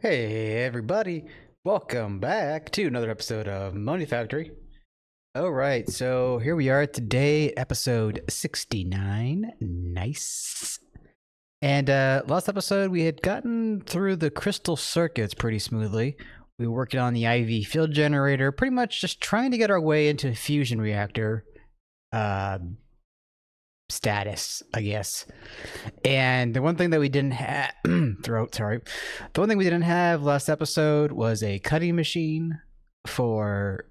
Hey everybody, welcome back to another episode of Monifactory. Alright, so here we are today, episode 69. Nice. And last episode we had gotten through the crystal circuits pretty smoothly. We were working on the IV field generator, pretty much just trying to get our way into a fusion reactor status, I guess. And the one thing that we didn't have the one thing we didn't have last episode was a cutting machine for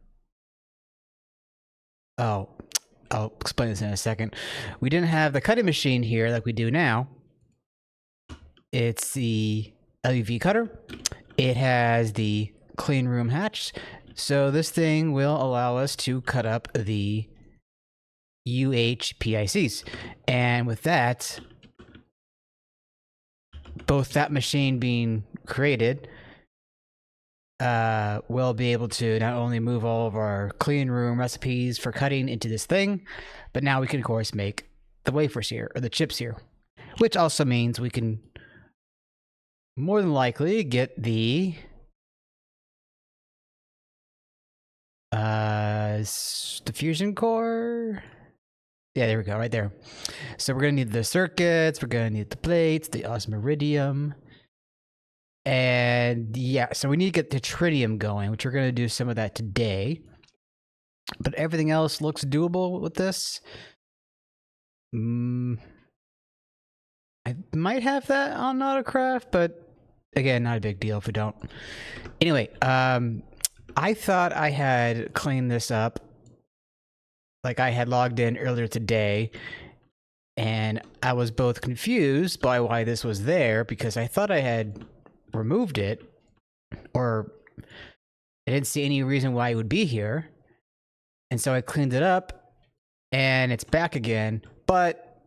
I'll explain this in a second. We didn't have the cutting machine here like we do now. It's the LUV cutter. It has the clean room hatch. So this thing will allow us to cut up the UHPICs. And with that, both that machine being created, we'll be able to not only move all of our clean room recipes for cutting into this thing, but now we can, of course, make the wafers here, or the chips here. Which also means we can more than likely get the fusion core. Yeah, there we go, right there. So we're gonna need the circuits, we're gonna need the plates, the osmiridium, and yeah, so we need to get the trinium going, which we're gonna do some of that today. But everything else looks doable with this. I might have that on Autocraft, but again, not a big deal if we don't. Anyway, I thought I had cleaned this up. Like I had logged in earlier today, and I was both confused by why this was there because I thought I had removed it, or I didn't see any reason why it would be here. And so I cleaned it up, and it's back again, but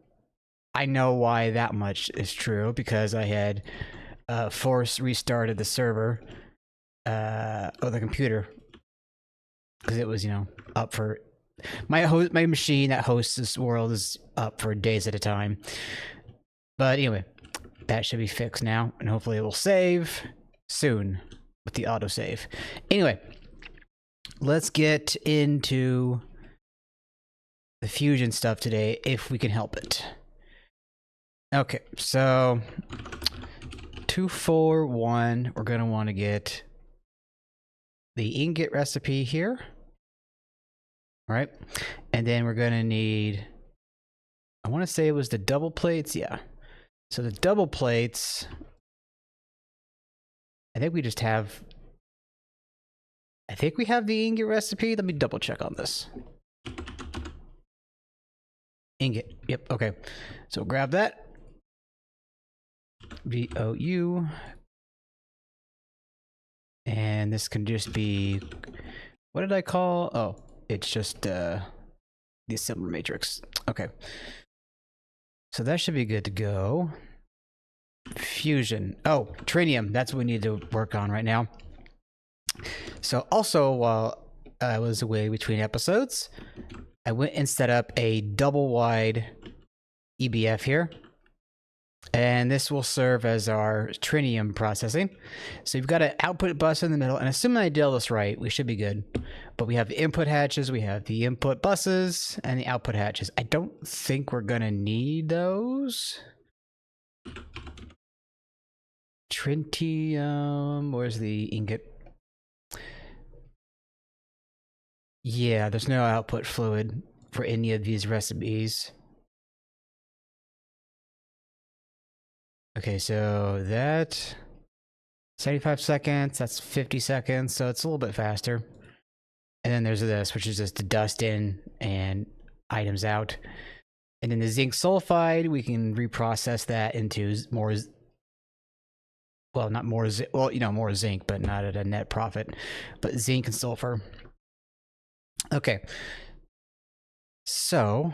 I know why that much is true because I had force restarted the server, or the computer, because it was, up for my machine that hosts this world is up for days at a time. But anyway, that should be fixed now, and hopefully it will save soon with the autosave. Anyway, let's get into the fusion stuff today if we can help it. Okay, so 241, we're going to want to get the ingot recipe here. All right, and then we're going to need, I want to say it was the double plates. Yeah, so the double plates, I think we just have, I think we have the ingot recipe. Let me double check on this. Ingot, yep, okay. So grab that. VOU. And this can just be, what did I call? Oh, it's just the assembler matrix. Okay. So that should be good to go. Fusion. Oh, Trinium. That's what we need to work on right now. So also, while I was away between episodes, I went and set up a double wide EBF here. And this will serve as our Trinium processing. So you've got an output bus in the middle, and assuming I did all this right, we should be good. But we have the input hatches, we have the input buses, and the output hatches. I don't think we're gonna need those. Tritium, where's the ingot? Yeah, there's no output fluid for any of these recipes. Okay, so that 75 seconds, that's 50 seconds, so it's a little bit faster. And then there's this, which is just the dust in and items out. And then the zinc sulfide, we can reprocess that into more, well, not more, well, more zinc, but not at a net profit, but zinc and sulfur. Okay. So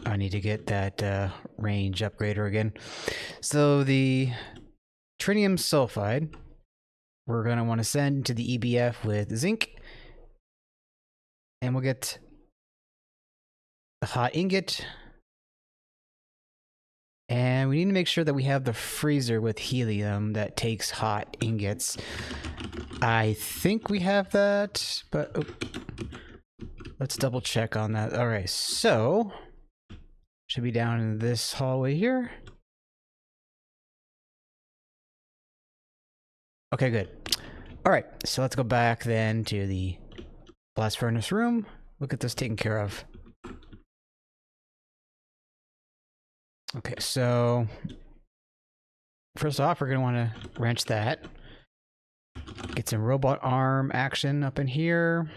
I need to get that range upgrader again. So the trinium sulfide, we're going to want to send to the EBF with zinc. And we'll get the hot ingot. And we need to make sure that we have the freezer with helium that takes hot ingots. I think we have that, but let's double check on that. All right, so should be down in this hallway here. Okay, good. All right, so let's go back then to the blast furnace room. We'll get this taken care of. Okay, so first off, we're going to want to wrench that. Get some robot arm action up in here.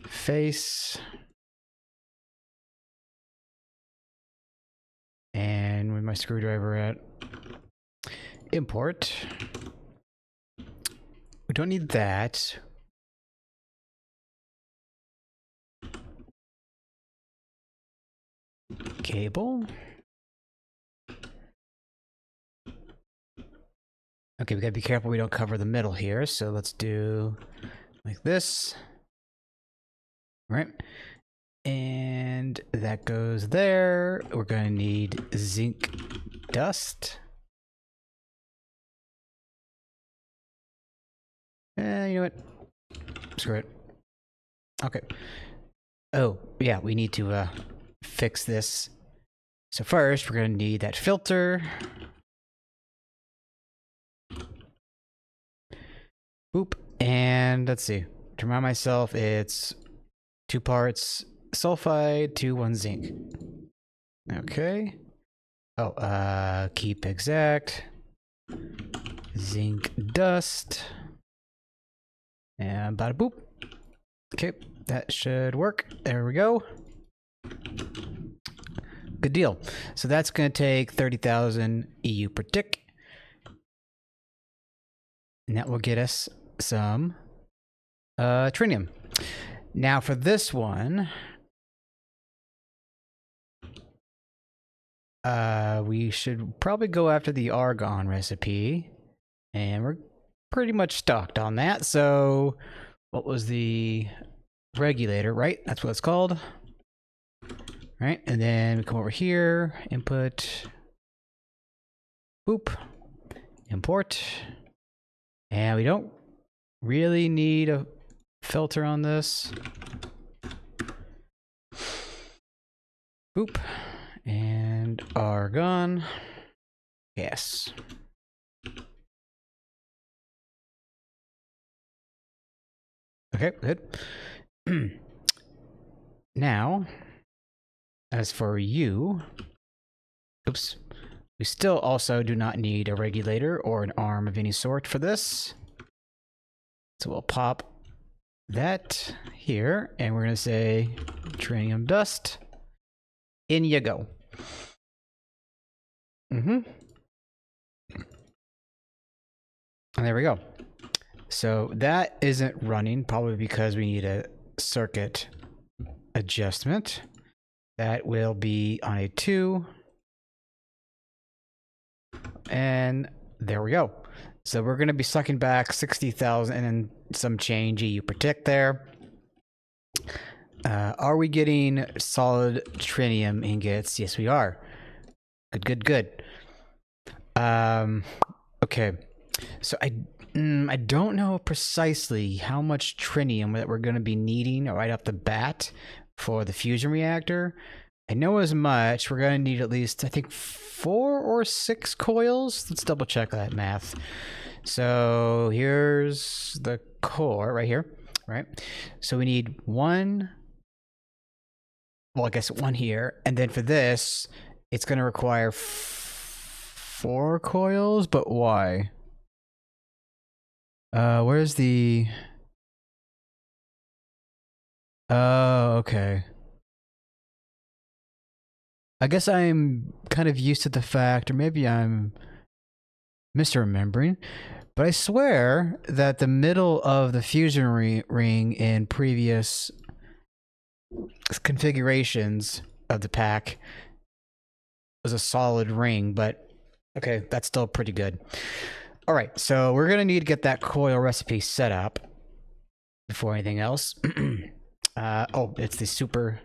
Face. And where's my screwdriver at? Import. We don't need that. Cable. Okay, we gotta be careful we don't cover the middle here, so let's do like this. Right. And that goes there. We're gonna need zinc dust. You know what? Screw it. Okay. Oh, yeah, we need to fix this. So first, we're gonna need that filter. Boop. And let's see. To remind myself, it's 2 parts sulfide to 1 zinc. Okay. Oh, keep exact. Zinc dust. And bada boop. Okay, that should work. There we go. Good deal. So that's going to take 30,000 EU per tick. And that will get us some trinium. Now for this one, we should probably go after the argon recipe. And we're pretty much stocked on that. So what was the regulator, right? That's what it's called. Right, and then we come over here, input, boop, import. And we don't really need a filter on this. Boop. And argon. Yes. Okay, good. Now, as for you, oops, we still also do not need a regulator or an arm of any sort for this. So we'll pop that here, and we're going to say trinium dust. In you go. And there we go. So that isn't running, probably because we need a circuit adjustment. That will be on a 2. And there we go. So we're going to be sucking back 60,000 and some change EU per tick there. Are we getting solid trinium ingots? Yes, we are. Good, good, good. Okay. So I don't know precisely how much trinium that we're going to be needing right off the bat for the fusion reactor. I know as much. We're going to need at least, I think, 4 or 6 coils. Let's double check that math. So here's the core right here, right? So we need 1, well, I guess 1 here. And then for this, it's going to require 4 coils, but why? Where's the... Oh, okay. I guess I'm kind of used to the fact, or maybe I'm misremembering, but I swear that the middle of the fusion ring in previous configurations of the pack was a solid ring, but okay, that's still pretty good. All right, so we're gonna need to get that coil recipe set up before anything else. Oh, it's the Superconducting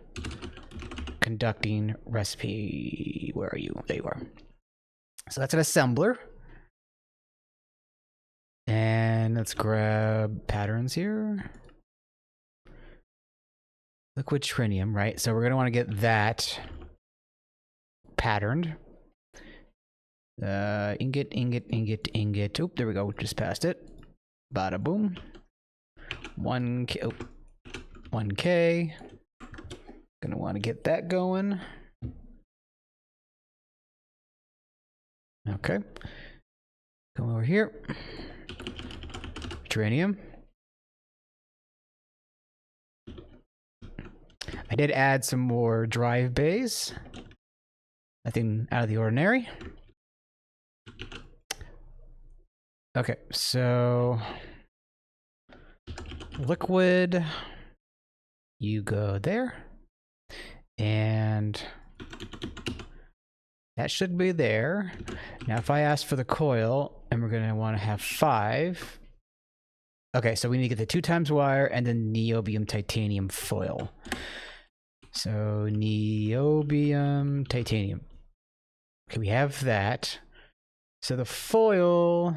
superconducting recipe. Where are you? There you are. So that's an assembler. And let's grab patterns here. Liquid trinium, right? So we're going to want to get that patterned. Ingot. Oop, there we go. Just passed it. Bada boom. 1K. Oh, 1K. Gonna want to get that going. Okay. Come over here. Trinium. I did add some more drive bays. Nothing out of the ordinary. Okay, so liquid, you go there, and that should be there. Now if I ask for the coil, and we're going to want to have 5. Okay, so we need to get the 2 times wire and then niobium titanium foil. So niobium titanium. Okay, we have that. So the foil,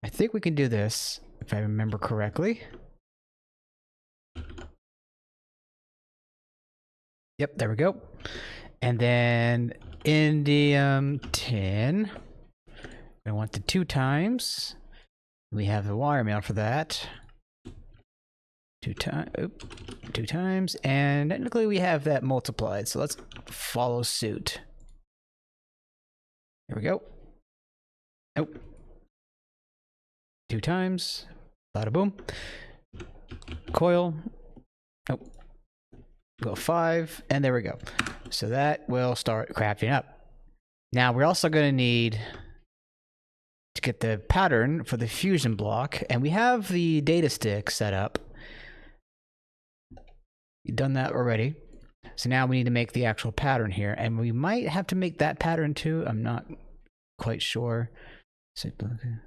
I think we can do this, if I remember correctly. Yep, there we go. And then indium tin. I want the 2 times. We have the wire mail for that. 2 times. And technically we have that multiplied. So let's follow suit. Here we go. Oh. 2 times. Bada boom. Coil. Oh. Go 5. And there we go. So that will start crafting up. Now we're also going to need to get the pattern for the fusion block. And we have the data stick set up. You've done that already. So now we need to make the actual pattern here. And we might have to make that pattern too. I'm not quite sure. So, okay.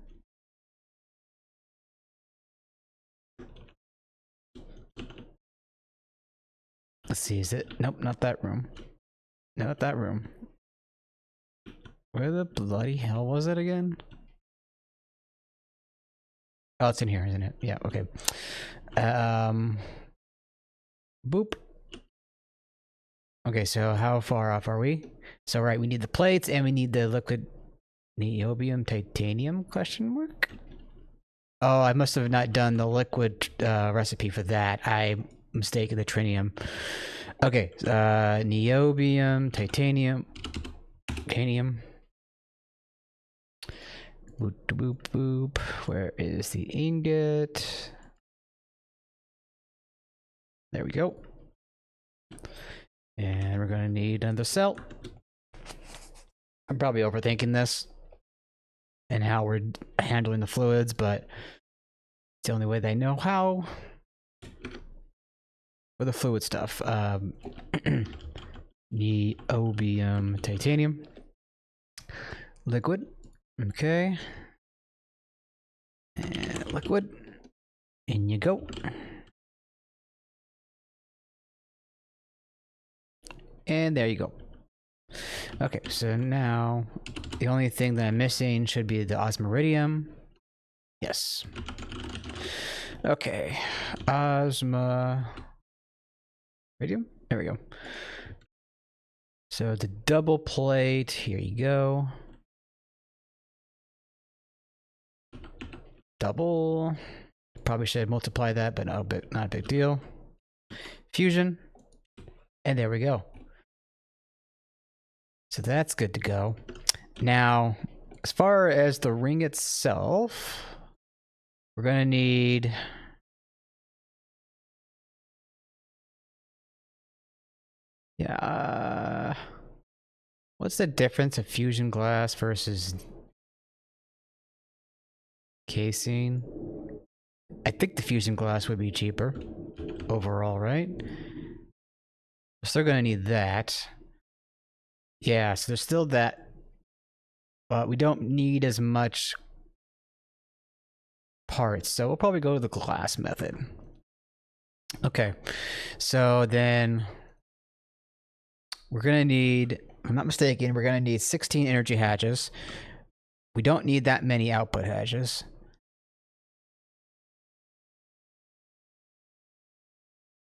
Let's see, is it? Nope, not that room. Not that room. Where the bloody hell was it again? Oh, it's in here, isn't it? Yeah, okay. Boop. Okay, so how far off are we? So, right, we need the plates and we need the liquid niobium titanium question mark? Oh, I must have not done the liquid recipe for that. I mistaken the trinium. Okay, niobium, titanium. Boop, boop, boop. Where is the ingot? There we go. And we're going to need another cell. I'm probably overthinking this and how we're handling the fluids, but it's the only way they know how. For the fluid stuff. Niobium titanium. Liquid. Okay. And liquid. In you go. And there you go. Okay, so now the only thing that I'm missing should be the osmiridium. Yes. Okay. Osmiridium. There we go. So the double plate, here you go. Double. Probably should multiply that, but no, not a big deal. Fusion. And there we go. So that's good to go. Now, as far as the ring itself, we're going to need... Yeah. What's the difference of fusion glass versus casing? I think the fusion glass would be cheaper overall, right? We're still going to need that. Yeah, so there's still that. But we don't need as much parts, so we'll probably go to the glass method. Okay, so then we're going to need, if I'm not mistaken, we're going to need 16 energy hatches. We don't need that many output hatches.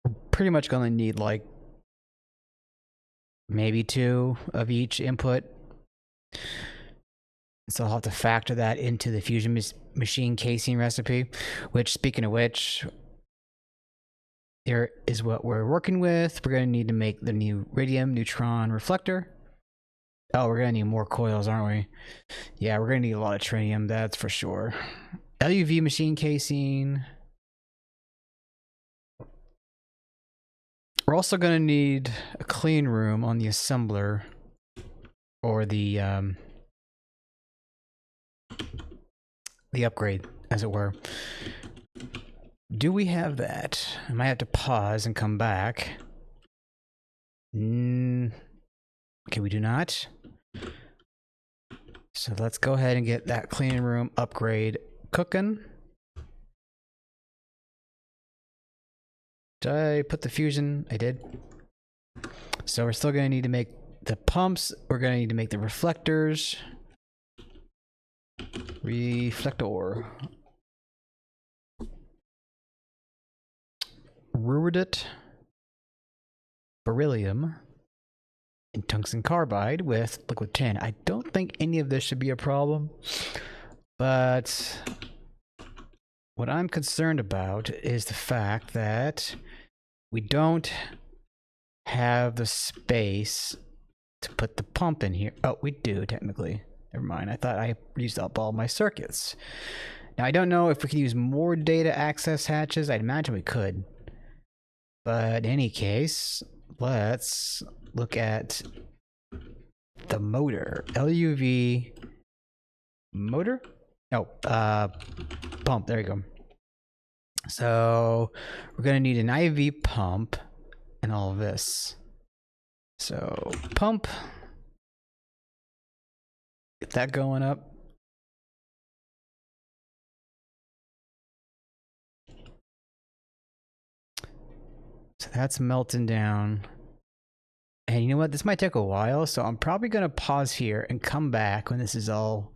We're pretty much going to need like maybe 2 of each input. So I'll have to factor that into the fusion machine casing recipe, which, speaking of which, here is what we're working with. We're going to need to make the new radium neutron reflector. Oh, we're going to need more coils, aren't we? Yeah, we're going to need a lot of trinium, that's for sure. LUV machine casing. We're also going to need a clean room on the assembler, or the upgrade, as it were. Do we have that? I might have to pause and come back. Okay, we do not. So let's go ahead and get that clean room upgrade cooking. Did I put the fusion? I did. So we're still going to need to make the pumps. We're going to need to make the reflectors. Reflector. Ruidite, beryllium, and tungsten carbide with liquid tin. I don't think any of this should be a problem, but what I'm concerned about is the fact that we don't have the space to put the pump in here. Oh, we do, technically. Never mind. I thought I used up all my circuits. Now, I don't know if we can use more data access hatches. I'd imagine we could. But in any case, let's look at the motor. LUV motor? Oh, pump. There you go. So we're going to need an IV pump and all of this. So pump. Get that going up. So that's melting down. And you know what? This might take a while, so I'm probably going to pause here and come back when this is all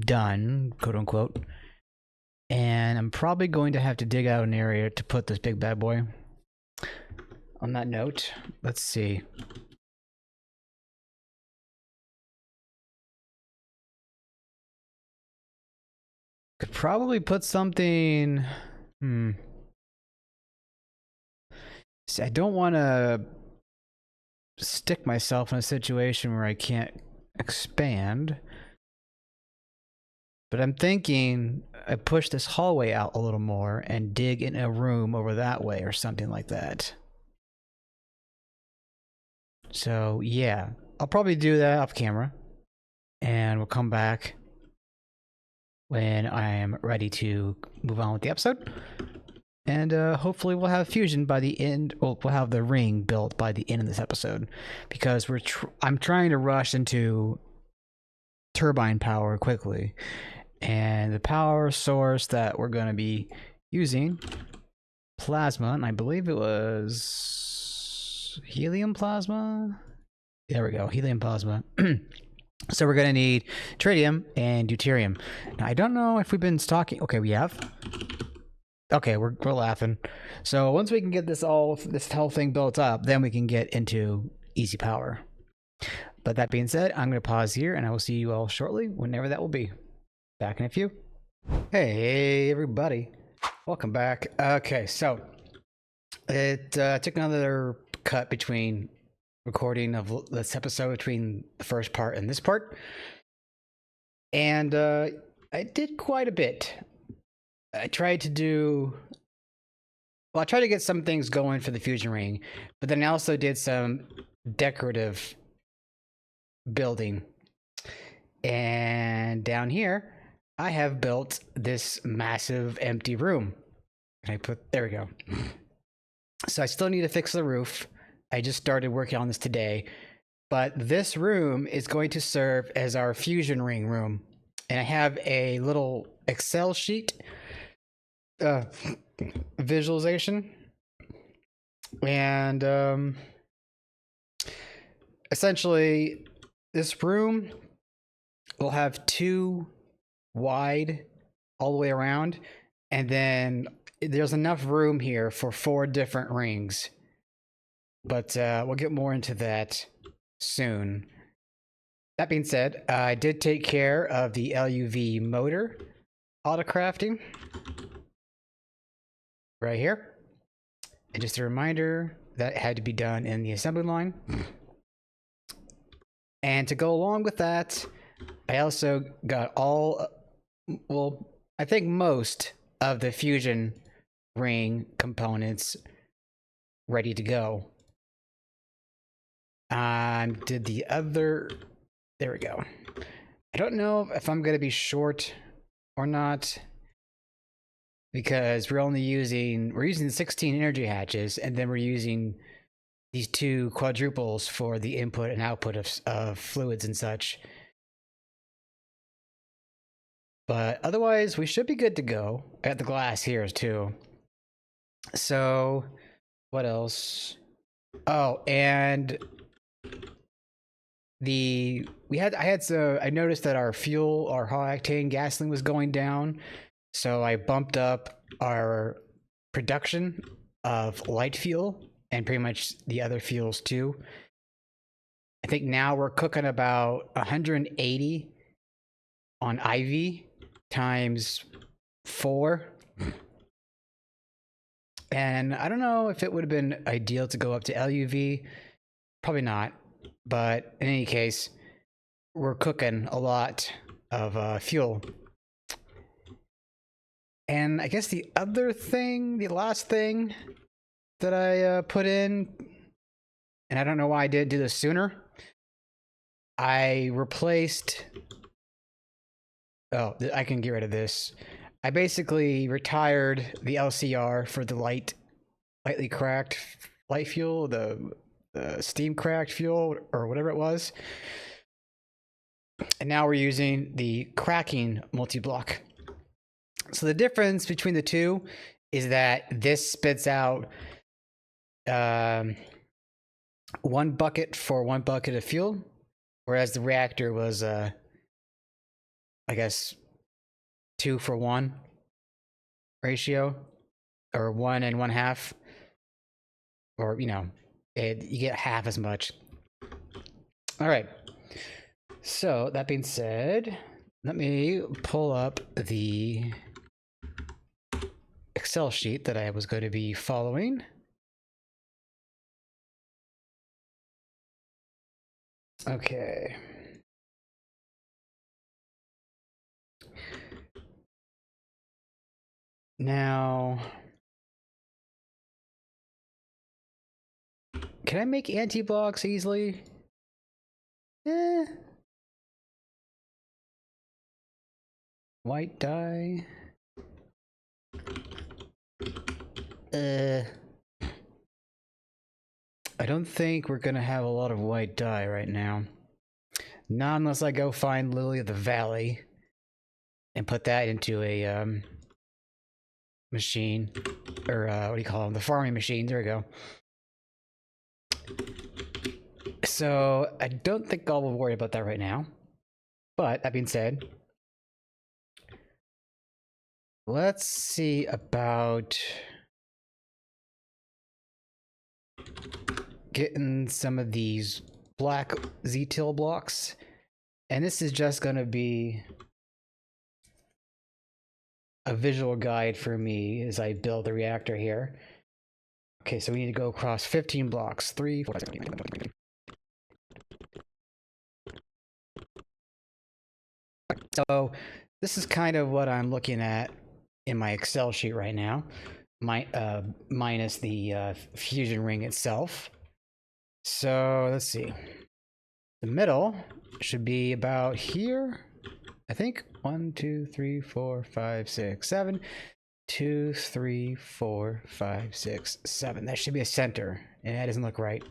done, quote unquote. And I'm probably going to have to dig out an area to put this big bad boy. On that note, let's see. Could probably put something... See, I don't want to stick myself in a situation where I can't expand. But I'm thinking I push this hallway out a little more and dig in a room over that way or something like that. So yeah, I'll probably do that off camera. And we'll come back when I am ready to move on with the episode. And hopefully we'll have fusion by the end. Well, we'll have the ring built by the end of this episode, because I'm trying to rush into turbine power quickly, and the power source that we're going to be using, plasma, and I believe it was helium plasma. There we go, helium plasma. So we're going to need tritium and deuterium. Now I don't know if we've been stocking. Okay, we have. Okay, we're laughing. So once we can get this whole thing built up, then we can get into easy power. But that being said, I'm going to pause here, and I will see you all shortly, whenever that will be. Back in a few. Hey, everybody. Welcome back. Okay, so it took another cut between recording of this episode between the first part and this part. And I did quite a bit. I tried to get some things going for the fusion ring, but then I also did some decorative building. And down here, I have built this massive empty room. There we go. So I still need to fix the roof. I just started working on this today, but this room is going to serve as our fusion ring room. And I have a little Excel sheet visualization, and essentially, this room will have 2 wide all the way around, and then there's enough room here for 4 different rings. But we'll get more into that soon. That being said, I did take care of the LUV motor autocrafting right here. And just a reminder that had to be done in the assembly line. And to go along with that, I also got all, well, I think most of the fusion ring components ready to go. Did the other, there we go. I don't know if I'm going to be short or not, because we're using 16 energy hatches, and then we're using these 2 quadruples for the input and output of fluids and such. But otherwise, we should be good to go. I got the glass here too. So, what else? Oh, and I noticed that our high octane gasoline was going down, so I bumped up our production of light fuel and pretty much the other fuels too. I think now we're cooking about 180 on IV times 4. And I don't know if it would have been ideal to go up to LUV. Probably not. But in any case, we're cooking a lot of fuel. And I guess the last thing that I put in, and I don't know why I didn't do this sooner, I replaced... Oh, I can get rid of this. I basically retired the LCR for the lightly cracked light fuel, the steam cracked fuel, or whatever it was. And now we're using the cracking multi-block. So the difference between the two is that this spits out 1 bucket for 1 bucket of fuel, whereas the reactor was, I guess, 2 for 1 ratio, or 1 and 1/2, or you get half as much. All right. So that being said, let me pull up the Excel sheet that I was going to be following. Okay. Now, can I make anti-blocks easily? White dye. I don't think we're gonna have a lot of white dye right now. Not unless I go find Lily of the Valley and put that into a machine, or what do you call them? The farming machine. There we go. So I don't think I'll worry about that right now. But that being said, let's see about getting some of these black Z-till blocks. And this is just going to be a visual guide for me as I build the reactor here. Okay, so we need to go across 15 blocks. 3, 4, 5, 6, 7, 8, 9, 10. So this is kind of what I'm looking at in my Excel sheet right now, minus the fusion ring itself. So let's see. The middle should be about here, I think. 1, 2, 3, 4, 5, 6, 7. 2, 3, 4, 5, 6, 7. That should be a center, and that doesn't look right.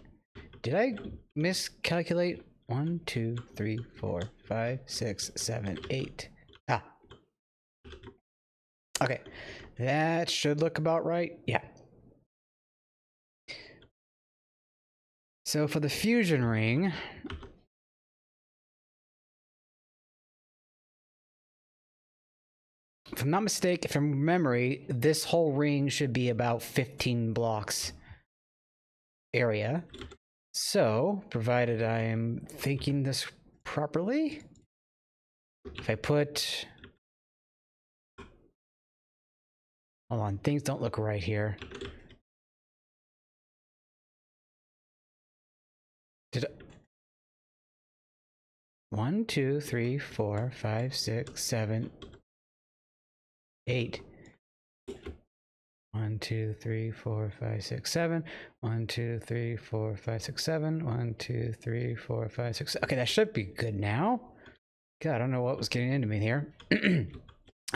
Did I miscalculate? 1, 2, 3, 4, 5, 6, 7, 8. Ah. Okay. That should look about right. Yeah. So for the fusion ring, if I'm not mistaken, from memory, this whole ring should be about 15 blocks area. So, provided I am thinking this properly, if I put... Hold on, things don't look right here. Did I... 1, 2, 3, 4, 5, 6, 7, 8. 1, 2, 3, 4, 5, 6, 7. 1, 2, 3, 4, 5, 6, 7. 1, 2, 3, 4, 5, 6. Okay, that should be good now. God, I don't know what was getting into me here.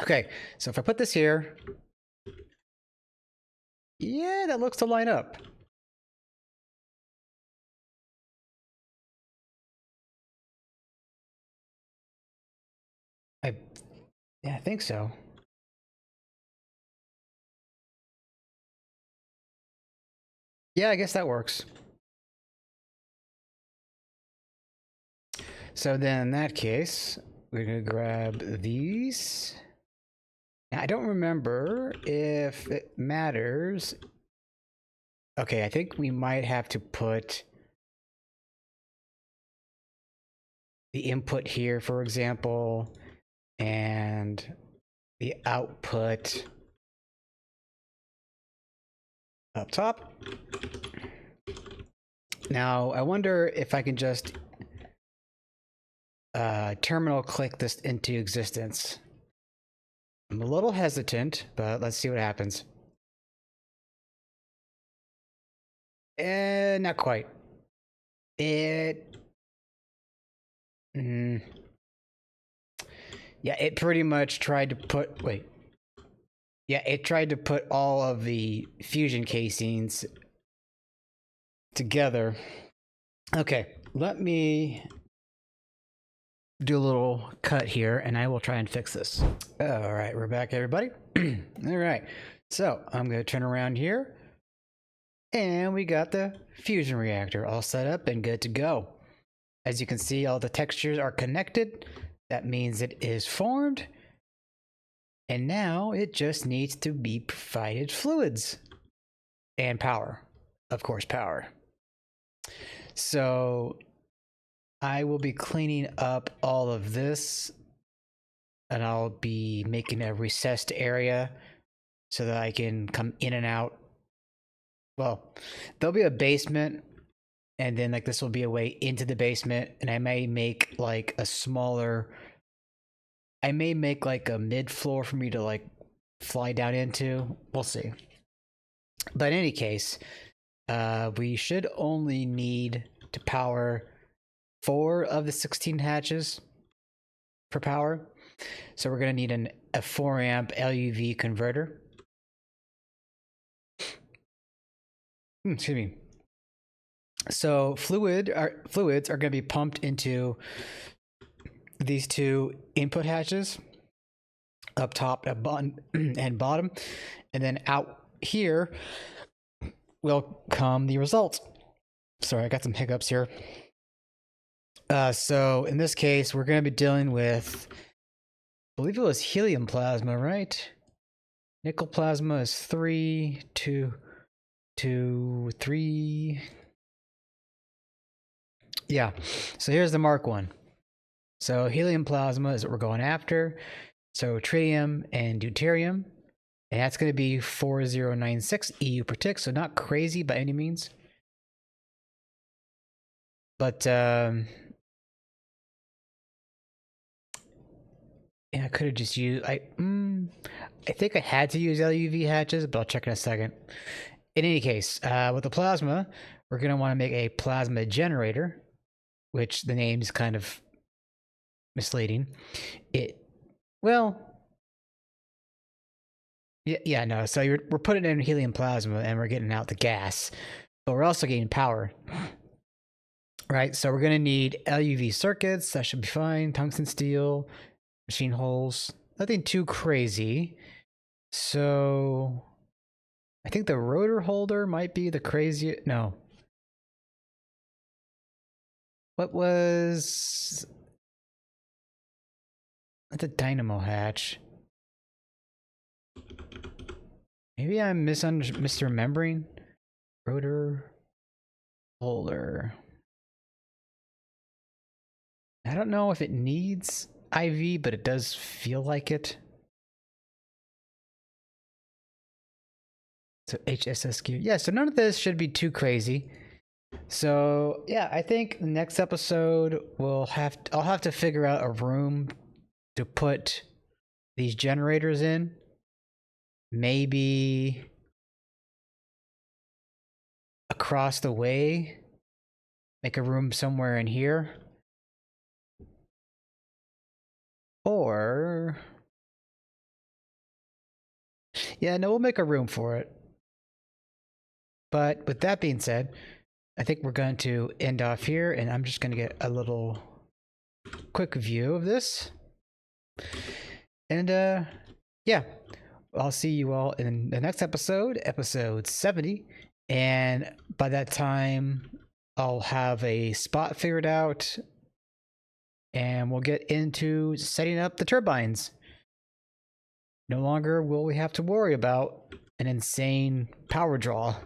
Okay, so if I put this here, yeah, that looks to line up. Yeah, I think so. Yeah, I guess that works. So then in that case, we're gonna grab these. Now, I don't remember if it matters. Okay, I think we might have to put the input here, for example, and the output up top. Now, I wonder if I can just terminal click this into existence. I'm a little hesitant, but let's see what happens. Not quite. Yeah, it pretty much tried to put... Wait. Yeah, it tried to put all of the fusion casings together. Okay, let me do a little cut here, and I will try and fix this. All right, we're back, everybody. All right, so I'm going to turn around here, and we got the fusion reactor all set up and good to go. As you can see, all the textures are connected. That means it is formed. And now it just needs to be provided fluids and power. Of course, power. So I will be cleaning up all of this, and I'll be making a recessed area so that I can come in and out. Well, there'll be a basement, and then like this will be a way into the basement, and I may make like a smaller... I may make like a mid-floor for me to like fly down into. We'll see. But in any case, we should only need to power 4 of the 16 hatches for power. So we're going to need a 4 amp LUV converter. Excuse me. So fluids are going to be pumped into these 2 input hatches up top and bottom, and then out here will come the results. Sorry, I got some hiccups here. So in this case, we're going to be dealing with, I believe it was helium plasma, right? Nickel plasma is 3, 2, 2, 3. Yeah, so here's the Mark 1. So helium plasma is what we're going after. So tritium and deuterium. And that's going to be 4096 EU per tick. So not crazy by any means. But yeah, I could have just used... I think I had to use LUV hatches, but I'll check in a second. In any case, with the plasma, we're going to want to make a plasma generator, which the name's kind of misleading. No. So we're putting in helium plasma and we're getting out the gas, but we're also getting power, right? So we're gonna need LUV circuits. That should be fine. Tungsten steel, machine holes, nothing too crazy. So I think the rotor holder might be the craziest. No, What was... That's a dynamo hatch. Maybe I'm misremembering. Rotor holder. I don't know if it needs IV, but it does feel like it. So HSSQ. Yeah, so none of this should be too crazy. So yeah, I think the next episode I'll have to figure out a room to put these generators in. Maybe across the way. Make a room somewhere in here. Or yeah, no, we'll make a room for it. But with that being said, I think we're going to end off here, and I'm just going to get a little quick view of this. And yeah, I'll see you all in the next episode, episode 70. And by that time, I'll have a spot figured out, and we'll get into setting up the turbines. No longer will we have to worry about an insane power draw,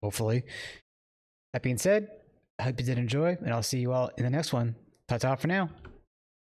hopefully. That being said, I hope you did enjoy, and I'll see you all in the next one. Ta-ta for now.